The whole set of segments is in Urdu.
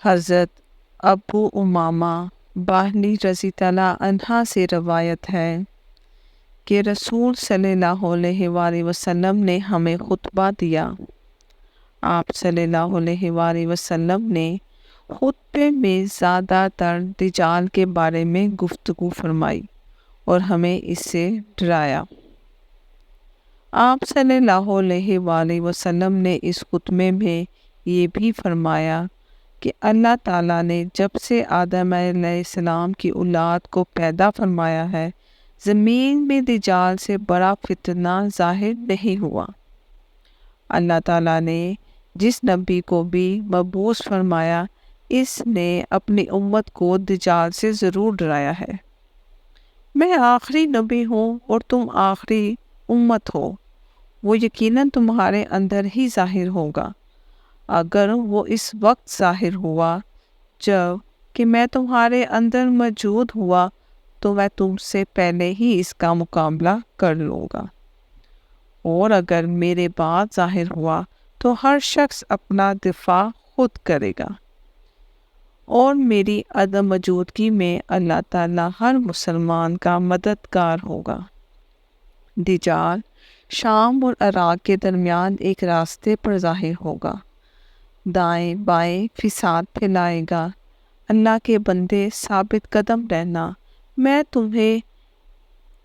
حضرت ابو امامہ باہلی رضی اللہ عنہ سے روایت ہے کہ رسول صلی اللہ علیہ وآلہ وسلم نے ہمیں خطبہ دیا۔ آپ صلی اللہ علیہ وآلہ وسلم نے خطبے میں زیادہ تر دجال کے بارے میں گفتگو فرمائی اور ہمیں اس سے ڈرایا۔ آپ صلی اللہ علیہ وآلہ وسلم نے اس خطبے میں یہ بھی فرمایا کہ اللہ تعالیٰ نے جب سے آدم علیہ السلام کی اولاد کو پیدا فرمایا ہے، زمین میں دجال سے بڑا فتنہ ظاہر نہیں ہوا۔ اللہ تعالیٰ نے جس نبی کو بھی مبعوث فرمایا، اس نے اپنی امت کو دجال سے ضرور ڈرایا ہے۔ میں آخری نبی ہوں اور تم آخری امت ہو، وہ یقیناً تمہارے اندر ہی ظاہر ہوگا۔ اگر وہ اس وقت ظاہر ہوا جب کہ میں تمہارے اندر موجود ہوا تو میں تم سے پہلے ہی اس کا مقابلہ کر لوں گا، اور اگر میرے بعد ظاہر ہوا تو ہر شخص اپنا دفاع خود کرے گا، اور میری عدم موجودگی میں اللہ تعالیٰ ہر مسلمان کا مددگار ہوگا۔ دجال شام اور عراق کے درمیان ایک راستے پر ظاہر ہوگا، دائیں بائیں فساد پھیلائے گا۔ اللہ کے بندے ثابت قدم رہنا، میں تمہیں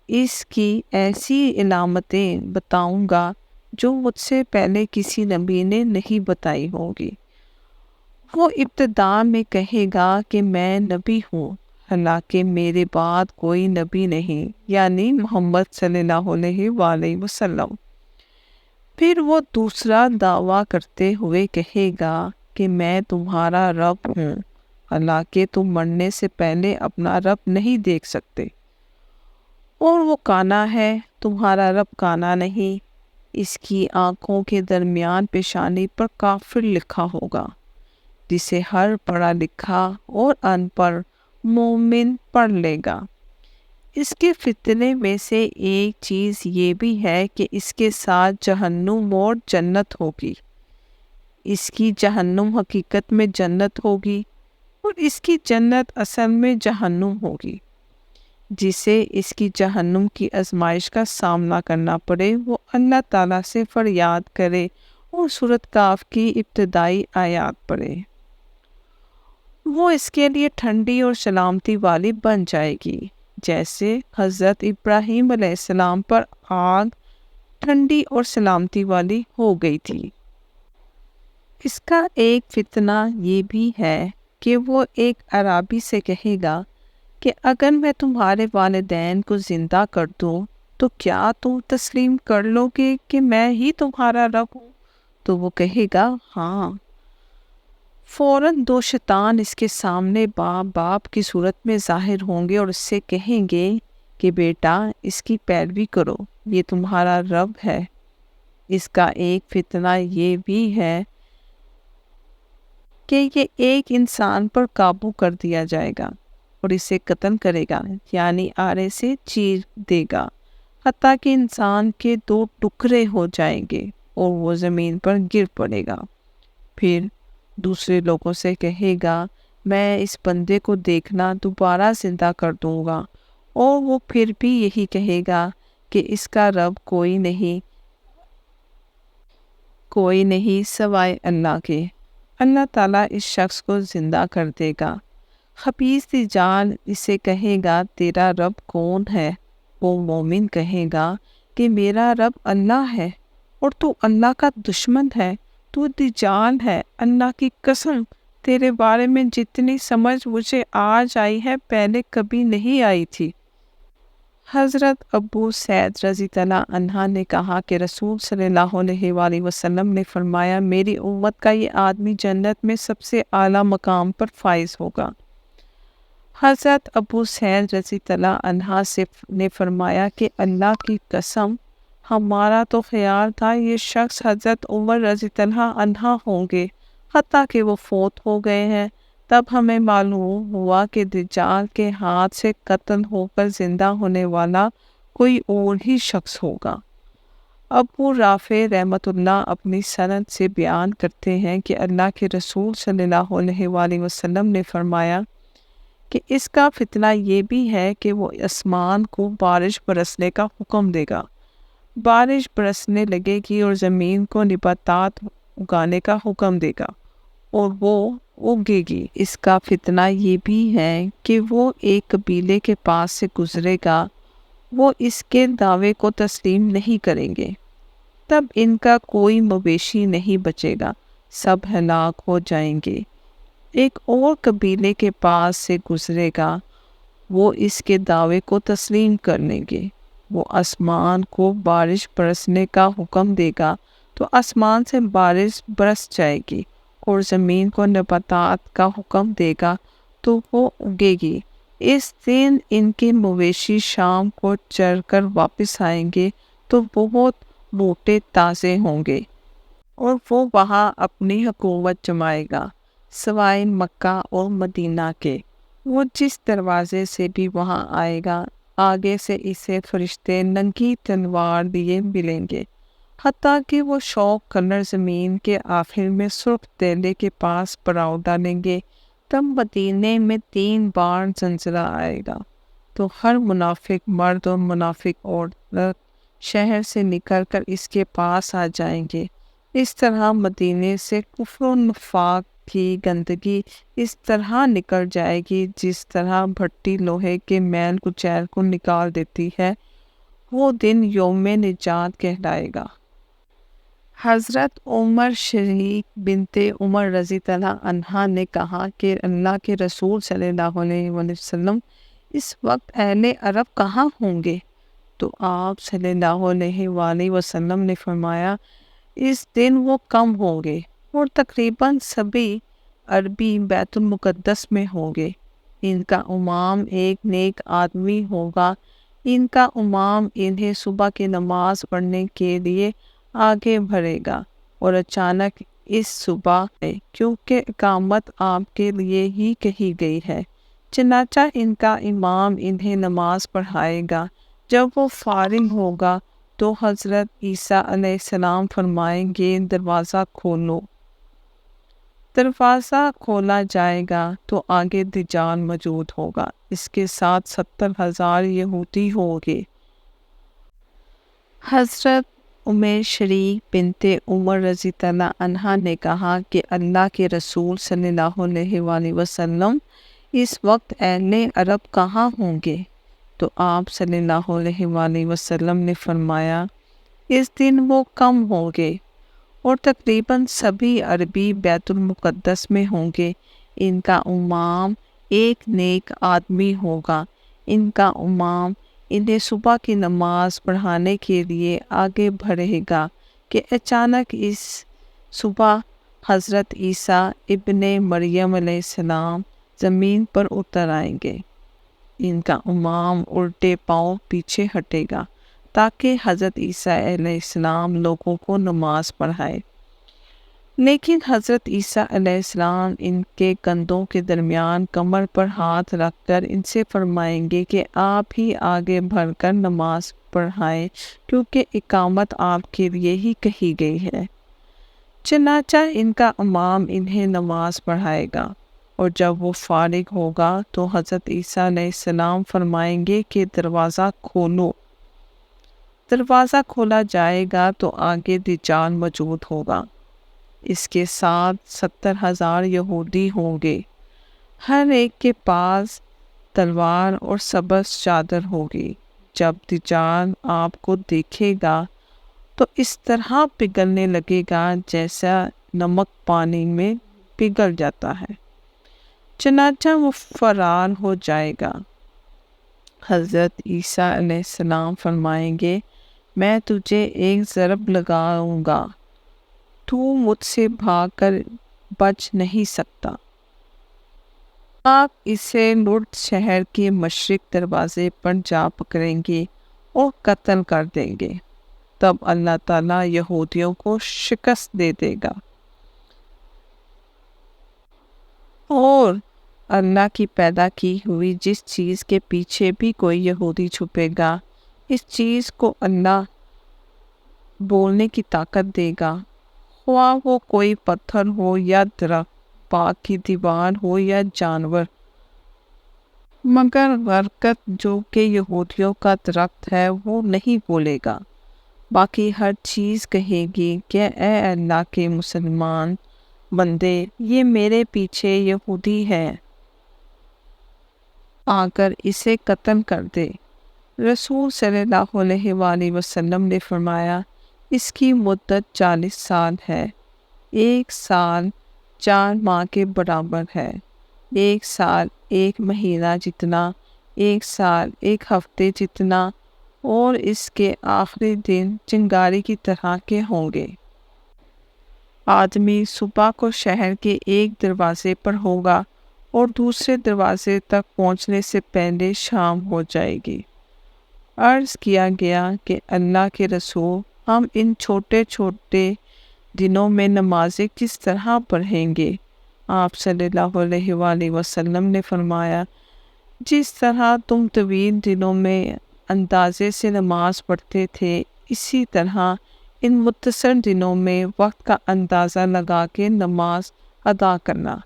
اس کی ایسی علامتیں بتاؤں گا جو مجھ سے پہلے کسی نبی نے نہیں بتائی ہوگی۔ وہ ابتدا میں کہے گا کہ میں نبی ہوں، حالانکہ میرے بعد کوئی نبی نہیں، یعنی محمد صلی اللہ علیہ وآلہ وسلم۔ پھر وہ دوسرا دعویٰ کرتے ہوئے کہے گا کہ میں تمہارا رب ہوں، حالانکہ تم مرنے سے پہلے اپنا رب نہیں دیکھ سکتے، اور وہ کانا ہے، تمہارا رب کانا نہیں۔ اس کی آنکھوں کے درمیان پیشانی پر کافر لکھا ہوگا، جسے ہر پڑھا لکھا اور ان پڑھ مومن پڑھ لے گا۔ اس کے فتنے میں سے ایک چیز یہ بھی ہے کہ اس کے ساتھ جہنم اور جنت ہوگی۔ اس کی جہنم حقیقت میں جنت ہوگی، اور اس کی جنت اصل میں جہنم ہوگی۔ جسے اس کی جہنم کی آزمائش کا سامنا کرنا پڑے، وہ اللہ تعالیٰ سے فریاد کرے اور سورۃ کہف کی ابتدائی آیات پڑھے۔ وہ اس کے لیے ٹھنڈی اور سلامتی والی بن جائے گی، جیسے حضرت ابراہیم علیہ السلام پر آگ ٹھنڈی اور سلامتی والی ہو گئی تھی۔ اس کا ایک فتنہ یہ بھی ہے کہ وہ ایک اعرابی سے کہے گا کہ اگر میں تمہارے والدین کو زندہ کر دوں تو کیا تم تسلیم کر لو گے کہ میں ہی تمہارا رب ہوں؟ تو وہ کہے گا ہاں۔ فوراً دو شیطان اس کے سامنے باپ کی صورت میں ظاہر ہوں گے اور اس سے کہیں گے کہ بیٹا اس کی پیروی کرو، یہ تمہارا رب ہے۔ اس کا ایک فتنہ یہ بھی ہے کہ یہ ایک انسان پر قابو کر دیا جائے گا اور اسے قتل کرے گا، یعنی آرے سے چیر دے گا، حتیٰ کہ انسان کے دو ٹکڑے ہو جائیں گے اور وہ زمین پر گر پڑے گا۔ پھر دوسرے لوگوں سے کہے گا میں اس بندے کو دیکھنا دوبارہ زندہ کر دوں گا، اور وہ پھر بھی یہی کہے گا کہ اس کا رب کوئی نہیں سوائے اللہ کے۔ اللہ تعالیٰ اس شخص کو زندہ کر دے گا۔ خبیث دجال اسے کہے گا تیرا رب کون ہے؟ وہ مومن کہے گا کہ میرا رب اللہ ہے، اور تو اللہ کا دشمن ہے، تو دجال ہے۔ اللہ کی قسم، تیرے بارے میں جتنی سمجھ مجھے آج آئی ہے پہلے کبھی نہیں آئی تھی۔ حضرت ابو سعید رضی اللہ عنہ نے کہا کہ رسول صلی اللہ علیہ وآلہ وسلم نے فرمایا میری امت کا یہ آدمی جنت میں سب سے اعلیٰ مقام پر فائز ہوگا۔ حضرت ابو سعید رضی اللہ عنہ نے فرمایا کہ اللہ کی قسم، ہمارا تو خیال تھا یہ شخص حضرت عمر رضی اللہ عنہ ہوں گے، حتیٰ کہ وہ فوت ہو گئے ہیں۔ تب ہمیں معلوم ہوا کہ دجال کے ہاتھ سے قتل ہو کر زندہ ہونے والا کوئی اور ہی شخص ہوگا۔ ابو رافع رحمۃ اللہ اپنی سند سے بیان کرتے ہیں کہ اللہ کے رسول صلی اللہ علیہ وآلہ وسلم نے فرمایا کہ اس کا فتنہ یہ بھی ہے کہ وہ آسمان کو بارش برسنے کا حکم دے گا، بارش برسنے لگے گی اور زمین کو نباتات اگانے کا حکم دے گا اور وہ اگے گی۔ اس کا فتنہ یہ بھی ہے کہ وہ ایک قبیلے کے پاس سے گزرے گا، وہ اس کے دعوے کو تسلیم نہیں کریں گے، تب ان کا کوئی مویشی نہیں بچے گا، سب ہلاک ہو جائیں گے۔ ایک اور قبیلے کے پاس سے گزرے گا، وہ اس کے دعوے کو تسلیم کر لیں گے، وہ آسمان کو بارش برسنے کا حکم دے گا تو آسمان سے بارش برس جائے گی، اور زمین کو نباتات کا حکم دے گا تو وہ اگے گی۔ اس دن ان کے مویشی شام کو چر کر واپس آئیں گے تو بہت موٹے تازے ہوں گے، اور وہ وہاں اپنی حکومت جمائے گا سوائے مکہ اور مدینہ کے۔ وہ جس دروازے سے بھی وہاں آئے گا، آگے سے اسے فرشتے ننگی تلوار لیے ملیں گے، حتیٰ کہ وہ شوق کرنر زمین کے آخر میں سرخ تیلے کے پاس پڑاؤ ڈالیں گے۔ تب مدینے میں 3 بار زلزلہ آئے گا تو ہر منافق مرد اور منافق عورت شہر سے نکل کر اس کے پاس آ جائیں گے۔ اس طرح مدینے سے کفر و نفاق کی گندگی اس طرح نکل جائے گی جس طرح بھٹی لوہے کے میل کچیل کو نکال دیتی ہے۔ وہ دن یوم نجات کہلائے گا۔ حضرت عمر شریک بنت عمر رضی اللہ عنہا نے کہا کہ اللہ کے رسول صلی اللہ علیہ وسلم اس وقت اہل عرب کہاں ہوں گے؟ تو آپ صلی اللہ علیہ وآلہ وسلم نے فرمایا اس دن وہ کم ہوں گے اور تقریباً سبھی عربی بیت المقدس میں ہوں گے۔ ان کا امام ایک نیک آدمی ہوگا، ان کا امام انہیں صبح کی نماز پڑھنے کے لیے آگے بڑھے گا، اور اچانک اس صبح ہے کیونکہ اقامت آپ کے لیے ہی کہی گئی ہے، چنانچہ ان کا امام انہیں نماز پڑھائے گا۔ جب وہ فارغ ہوگا تو حضرت عیسیٰ علیہ السلام فرمائیں گے دروازہ کھولو۔ دروازہ کھولا جائے گا تو آگے دجال موجود ہوگا، اس کے ساتھ 70,000 یہودی ہوں گے۔ حضرت عمر شریک بنت عمر رضی اللہ عنہا نے کہا کہ اللہ کے رسول صلی اللہ علیہ وآلہ وسلم اس وقت اہل عرب کہاں ہوں گے؟ تو آپ صلی اللہ علیہ وآلہ وسلم نے فرمایا اس دن وہ کم ہوں گے اور تقریباً سبھی عربی بیت المقدس میں ہوں گے۔ ان کا امام ایک نیک آدمی ہوگا، ان کا امام انہیں صبح کی نماز پڑھانے کے لیے آگے بڑھے گا کہ اچانک اس صبح حضرت عیسیٰ ابن مریم علیہ السلام زمین پر اتر آئیں گے۔ ان کا امام الٹے پاؤں پیچھے ہٹے گا تاکہ حضرت عیسیٰ علیہ السلام لوگوں کو نماز پڑھائے، لیکن حضرت عیسیٰ علیہ السلام ان کے کندھوں کے درمیان کمر پر ہاتھ رکھ کر ان سے فرمائیں گے کہ آپ ہی آگے بڑھ کر نماز پڑھائیں کیونکہ اقامت آپ کے لیے ہی کہی گئی ہے۔ چنانچہ ان کا امام انہیں نماز پڑھائے گا، اور جب وہ فارغ ہوگا تو حضرت عیسیٰ علیہ السلام فرمائیں گے کہ دروازہ کھولو۔ دروازہ کھولا جائے گا تو آگے دجال موجود ہوگا، اس کے ساتھ 70,000 یہودی ہوں گے، ہر ایک کے پاس تلوار اور سبز چادر ہوگی۔ جب دجال آپ کو دیکھے گا تو اس طرح پگھلنے لگے گا جیسا نمک پانی میں پگھل جاتا ہے، چنانچہ وہ فرار ہو جائے گا۔ حضرت عیسیٰ علیہ السلام فرمائیں گے میں تجھے ایک ضرب لگاؤں گا، تو مجھ سے بھاگ کر بچ نہیں سکتا۔ آپ اسے لڈ شہر کے مشرق دروازے پر جا پکڑیں گے اور قتل کر دیں گے، تب اللہ تعالیٰ یہودیوں کو شکست دے دے گا، اور اللہ کی پیدا کی ہوئی جس چیز کے پیچھے بھی کوئی یہودی چھپے گا، اس چیز کو اللہ بولنے کی طاقت دے گا، خواہ وہ کوئی پتھر ہو یا درخت، باغ کی دیوار ہو یا جانور۔ مگر غرقت جو کہ یہودیوں کا درخت ہے وہ نہیں بولے گا، باقی ہر چیز کہے گی کہ اے اللہ کے مسلمان بندے، یہ میرے پیچھے یہودی ہے، آ کر اسے قتل کر دے۔ رسول صلی اللہ علیہ وآلہ وسلم نے فرمایا، اس کی مدت 40 سال ہے، 1 سال 4 ماہ کے برابر ہے، 1 سال 1 مہینہ جتنا، 1 سال 1 ہفتے جتنا، اور اس کے آخری دن چنگاری کی طرح کے ہوں گے۔ آدمی صبح کو شہر کے ایک دروازے پر ہوگا اور دوسرے دروازے تک پہنچنے سے پہلے شام ہو جائے گی۔ عرض کیا گیا کہ اللہ کے رسول، ہم ان چھوٹے چھوٹے دنوں میں نمازیں کس طرح پڑھیں گے؟ آپ صلی اللہ علیہ وآلہ وسلم نے فرمایا، جس طرح تم طویل دنوں میں اندازے سے نماز پڑھتے تھے، اسی طرح ان مختصر دنوں میں وقت کا اندازہ لگا کے نماز ادا کرنا۔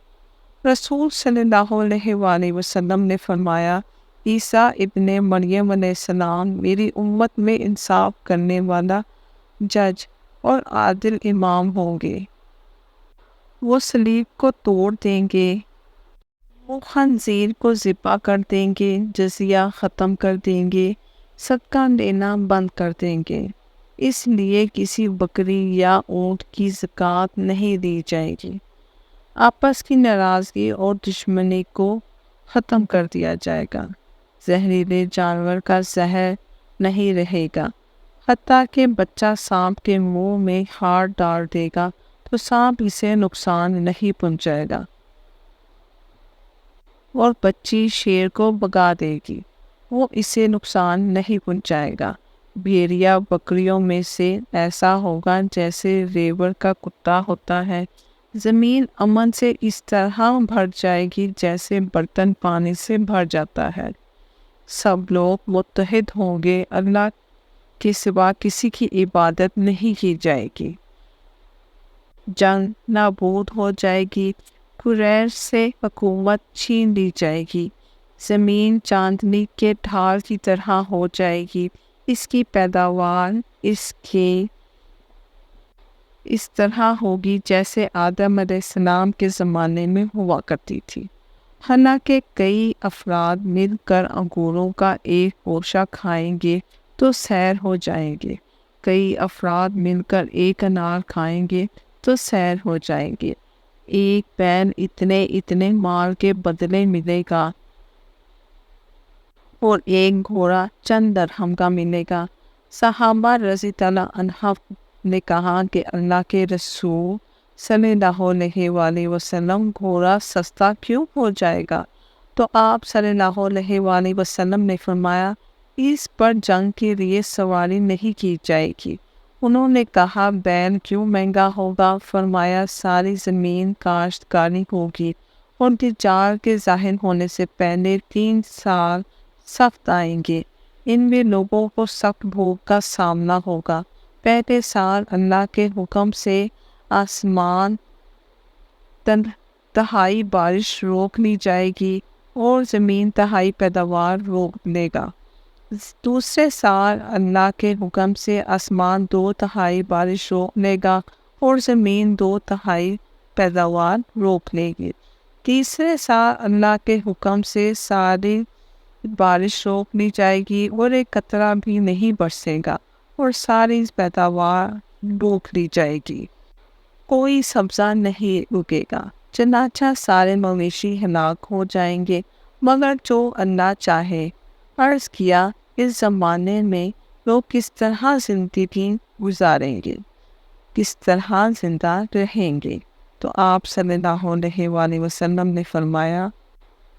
رسول صلی اللہ علیہ وآلہ وسلم نے فرمایا، عیسیٰ ابن مریم علیہ السلام میری امت میں انصاف کرنے والا جج اور عادل امام ہوں گے۔ وہ صلیب کو توڑ دیں گے، وہ خنزیر کو ذبح کر دیں گے، جزیہ ختم کر دیں گے، صدقہ دینا بند کر دیں گے، اس لیے کسی بکری یا اونٹ کی زکوٰۃ نہیں دی جائے گی۔ آپس کی ناراضگی اور دشمنی کو ختم کر دیا جائے گا، زہریلے جانور کا زہر نہیں رہے گا، حتیٰ کہ بچہ سانپ کے منہ میں ہاتھ ڈال دے گا تو سانپ اسے نقصان نہیں پہنچائے گا، اور بچی شیر کو بھگا دے گی، وہ اسے نقصان نہیں پہنچائے گا۔ بھیڑیا بکریوں میں سے ایسا ہوگا جیسے ریوڑ کا کتا ہوتا ہے، زمین امن سے اس طرح بھر جائے گی جیسے برتن پانی سے بھر جاتا ہے، سب لوگ متحد ہوں گے، اللہ کے سوا کسی کی عبادت نہیں کی جائے گی، جنگ نابود ہو جائے گی، قریش سے حکومت چھین لی جائے گی، زمین چاندنی کے ڈھال کی طرح ہو جائے گی، اس کی پیداوار اس طرح ہوگی جیسے آدم علیہ السلام کے زمانے میں ہوا کرتی تھی۔ حالانکہ کئی افراد مل کر انگوروں کا ایک گوشہ کھائیں گے تو سیر ہو جائیں گے، کئی افراد مل کر ایک انار کھائیں گے تو سیر ہو جائیں گے، ایک بیل اتنے مال کے بدلے ملے گا اور ایک گھوڑا چند درہم کا ملے گا۔ صحابہ رضی اللہ عنہم نے کہا کہ اللہ کے رسول صلی اللہ علیہ وآلہ وسلم، گھوڑا سستا کیوں ہو جائے گا؟ تو آپ صلی اللہ علیہ وآلہ وسلم نے فرمایا، اس پر جنگ کے لیے سواری نہیں کی جائے گی۔ انہوں نے کہا، بیل کیوں مہنگا ہوگا؟ فرمایا، ساری زمین کاشتکاری ہوگی اور دجال کے ظاہر ہونے سے پہلے 3 سال سخت آئیں گے، ان میں لوگوں کو سخت بھوک کا سامنا ہوگا۔ پہلے سال اللہ کے حکم سے آسمان تہائی بارش روک لی جائے گی اور زمین تہائی پیداوار روک لے گا۔ دوسرے سال اللہ کے حکم سے آسمان 2/3 بارش روک لے گا اور زمین 2/3 پیداوار روک لے گی۔ تیسرے سال اللہ کے حکم سے ساری بارش روک لی جائے گی اور ایک قطرہ بھی نہیں برسے گا اور ساری پیداوار روک لی جائے گی، کوئی سبزہ نہیں اگے گا، چنانچہ سارے مویشی ہلاک ہو جائیں گے مگر جو اللہ چاہے۔ عرض کیا، اس زمانے میں لوگ کس طرح زندگی گزاریں گے، کس طرح زندہ رہیں گے؟ تو آپ صلی اللہ علیہ وآلہ وسلم نے فرمایا،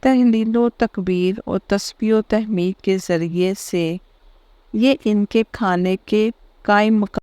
تہلیل و تکبیر اور تسبیح و تحمید کے ذریعے سے یہ ان کے کھانے کے قائم مقام